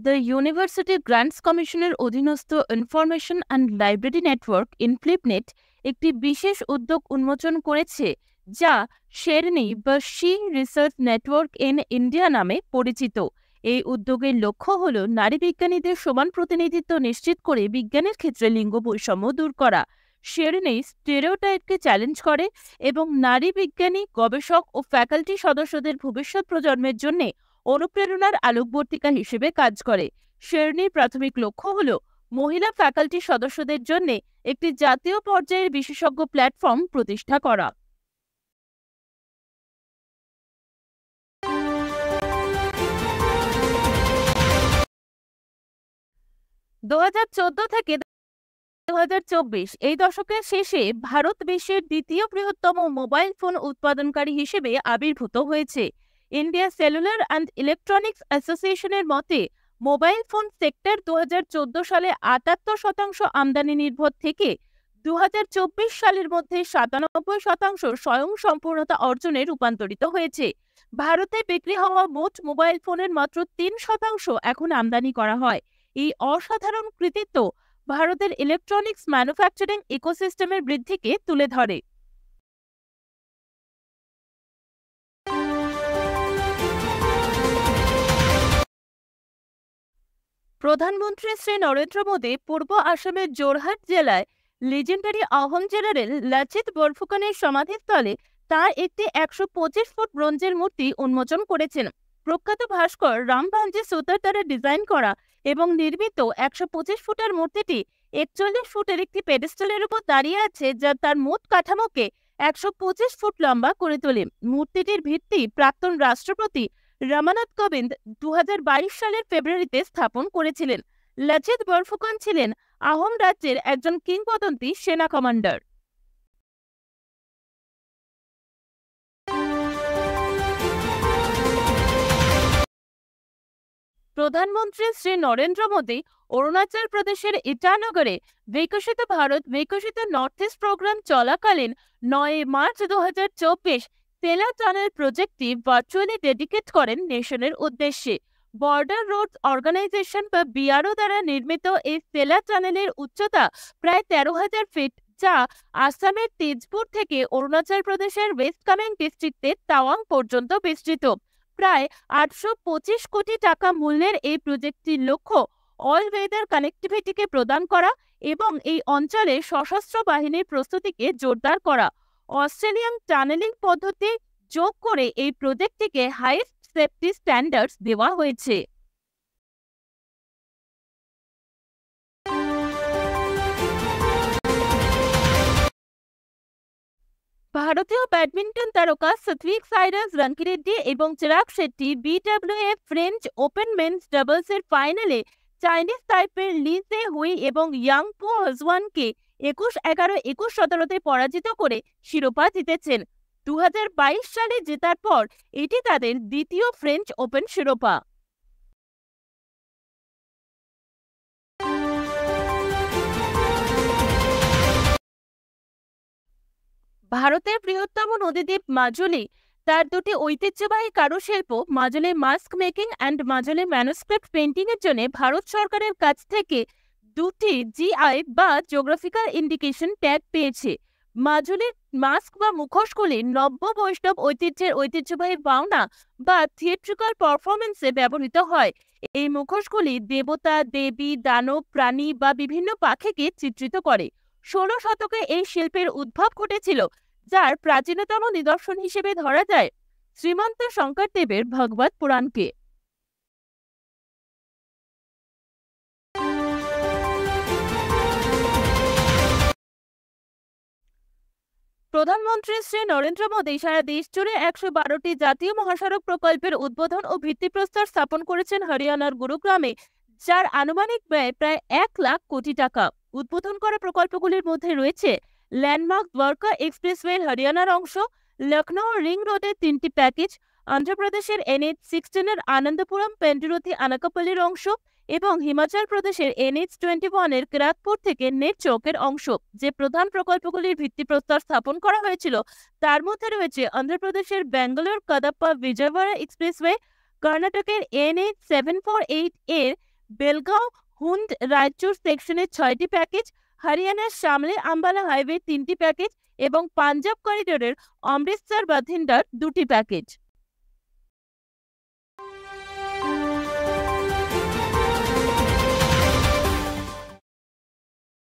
The university grants কমিশনের অধীনস্থ information and library network ইনফ্লিপনেট একটি বিশেষ উদ্যোগ উন্মোচন করেছে যা শেরনি বা she research network in India নামে পরিচিত। এই উদ্যোগের লক্ষ্য হল নারী বিজ্ঞানীদের সমান প্রতিনিধিত্ব নিশ্চিত করে বিজ্ঞানের ক্ষেত্রে লিঙ্গ বৈষম্য দূর করা। শেরনি স্টেরিওটাইপকে চ্যালেঞ্জ করে এবং নারী বিজ্ঞানী, গবেষক ও ফ্যাকাল্টি সদস্যদের ভবিষ্যৎ প্রজন্মের জন্য অনুপ্রেরণার আলোকবর্তিকা হিসেবে কাজ করে। শেরনির প্রাথমিক লক্ষ্য হল মহিলা ফ্যাকাল্টি সদস্যদের জন্য একটি জাতীয় পর্যায়ের বিশেষজ্ঞ প্ল্যাটফর্ম প্রতিষ্ঠা করা। দু থেকে 2024 এই দশকের শেষে ভারত বিশ্বের দ্বিতীয় বৃহত্তম মোবাইল ফোন উৎপাদনকারী হিসেবে আবির্ভূত হয়েছে। ইন্ডিয়া সেলুলার অ্যান্ড ইলেকট্রনিক্স অ্যাসোসিয়েশনের মতে মোবাইল ফোন সেক্টর 2014 সালে 78% আমদানি নির্ভর থেকে 2024 সালের মধ্যে 97% স্বয়ংসম্পূর্ণতা অর্জনে রূপান্তরিত হয়েছে। ভারতে বিক্রি হওয়া মোট মোবাইল ফোনের মাত্র 3% এখন আমদানি করা হয়। এই অসাধারণ কৃতিত্ব ভারতের ইলেকট্রনিক্স ম্যানুফ্যাকচারিং ইকোসিস্টেমের বৃদ্ধিকে তুলে ধরে। প্রধানমন্ত্রী শ্রী নরেন্দ্র মোদী পূর্ব আসামের জোরহাট জেলায় লিজেন্ডারি আহোম জেনারেল লাচিত বরফুকনের সমাধিস্থলে তার একটি 125 ফুট ব্রোঞ্জের মূর্তি উন্মোচন করেছেন। প্রখ্যাত ভাস্কর রামভানজি সুতার দ্বারা ডিজাইন করা এবং নির্মিত 125 ফুটের মূর্তিটি 41 ফুটের একটি পেডেস্টালের উপর দাঁড়িয়ে আছে, যা তার মোট কাঠামোকে 125 ফুট লম্বা করে তোলে। মূর্তিটির ভিত্তি প্রাক্তন রাষ্ট্রপতি রামনাথ কোবিন্দ 2022 সালের ফেব্রুয়ারিতে স্থাপন করেছিলেন। লাচিত বরফুকন ছিলেন আহোম রাজ্যের একজন কিংবদন্তি সেনা কমান্ডার। প্রধানমন্ত্রী শ্রী নরেন্দ্র মোদী অরুণাচল প্রদেশের ইটানগরে বিকশিত ভারত বিকশিত নর্থ ইস্ট প্রোগ্রাম চলাকালীন 9 মার্চ 2024 সেলা টানেল প্রজেক্টটি ভার্চুয়ালি ডেডিকেট করেন নেশনের উদ্দেশ্যে। বর্ডার রোডস অর্গানাইজেশন বা বিআরও দ্বারা নির্মিত এই সেলা টানেলের উচ্চতা প্রায় 13,000 ফিট, যা আসামের তেজপুর থেকে অরুণাচল প্রদেশের ওয়েস্ট কামেং ডিস্ট্রিক্টের তাওয়াং পর্যন্ত বিস্তৃত। প্রায় 825 কোটি টাকা মূল্যের এই প্রজেক্টটির লক্ষ্য অল ওয়েদার কানেক্টিভিটিকে প্রদান করা এবং এই অঞ্চলে সশস্ত্র বাহিনীর প্রস্তুতিকে জোরদার করা। অস্ট্রেলিয়ান টানেলিং পদ্ধতি যোগ করে এই প্রজেক্টটিকে হাইয়েস্ট সেফটি স্ট্যান্ডার্ডস দেওয়া হয়েছে। ভারতীয় ব্যাডমিন্টন তারকা সাত্বিক সাইরাজ রাঙ্কিরেড্ডি এবং Chirag Shetty BWF French Open men's ডাবলসের ফাইনালে চাইনিজ তাইপের লি জে হুই এবং ইয়াং পু হজওয়ানকে 21-11, 21-17তে পরাজিত করে শিরোপা জিতেছেন। 2022 সালে জেতার পর এটি তাদের দ্বিতীয় ফ্রেঞ্চ ওপেন শিরোপা। ভারতের বৃহত্তম নদীদ্বীপ মাজুলি তার দুটি ঐতিহ্যবাহী কারুশিল্প Majuli mask making and Majuli manuscript painting এর জন্য ভারত সরকারের কাছ থেকে 2টি জিআই বা জিওগ্রাফিক্যাল ইন্ডিকেশন ট্যাগ পেয়েছে। মাজুলির মাস্ক বা মুখোশগুলি নব্য বৈষ্ণব ঐতিহ্যের ঐতিহ্যবাহী বাউনা বা থিয়েট্রিক্যাল পারফরমেন্সে ব্যবহৃত হয়। এই মুখোশগুলি দেবতা, দেবী, দানব, প্রাণী বা বিভিন্ন পাখিকে চিত্রিত করে। 16 শতকে এই শিল্পের উদ্ভব ঘটেছিল, যার প্রাচীনতম নিদর্শন হিসেবে ধরা যায় শ্রীমন্ত শঙ্করদেবের ভগবত পুরাণকে। প্রধানমন্ত্রী শ্রী নরেন্দ্র মোদী সারা দেশ জুড়ে 112টি জাতীয় মহাসড়ক প্রকল্পের উদ্বোধন ও ভিত্তিপ্রস্তর স্থাপন করেছেন হরিয়ানার গুরুগ্রামে, যার আনুমানিক ব্যয় প্রায় 1 লাখ কোটি টাকা। উদ্বোধন করা প্রকল্পগুলির মধ্যে রয়েছে ল্যান্ডমার্ক দ্বারকা এক্সপ্রেসওয়ে হরিয়ানার অংশ, লখনৌ রিং রোডের 3টি প্যাকেজ, অন্ধ্রপ্রদেশের NH-16 এর আনন্দপুরম পেন্ডুরথী আনাকাপল্লির অংশ এবং হিমাচল প্রদেশের NH-21 এর কিরাতপুর থেকে নেট চৌকের অংশ। যে প্রধান প্রকল্পগুলির ভিত্তিপ্রস্তর স্থাপন করা হয়েছিল তার মধ্যে রয়েছে অন্ধ্রপ্রদেশের ব্যাঙ্গালোর কাদাপ্পা বিজয়ওয়াড়া এক্সপ্রেসওয়ে, কর্ণাটকের NH-748 এর বেলগাঁও হুন্ড রায়চুর সেকশনের 6টি প্যাকেজ, হরিয়ানার শামলে আম্বালা হাইওয়ে 3টি প্যাকেজ এবং পাঞ্জাব করিডোরের অমৃতসর বাথিন্ডার 2টি প্যাকেজ।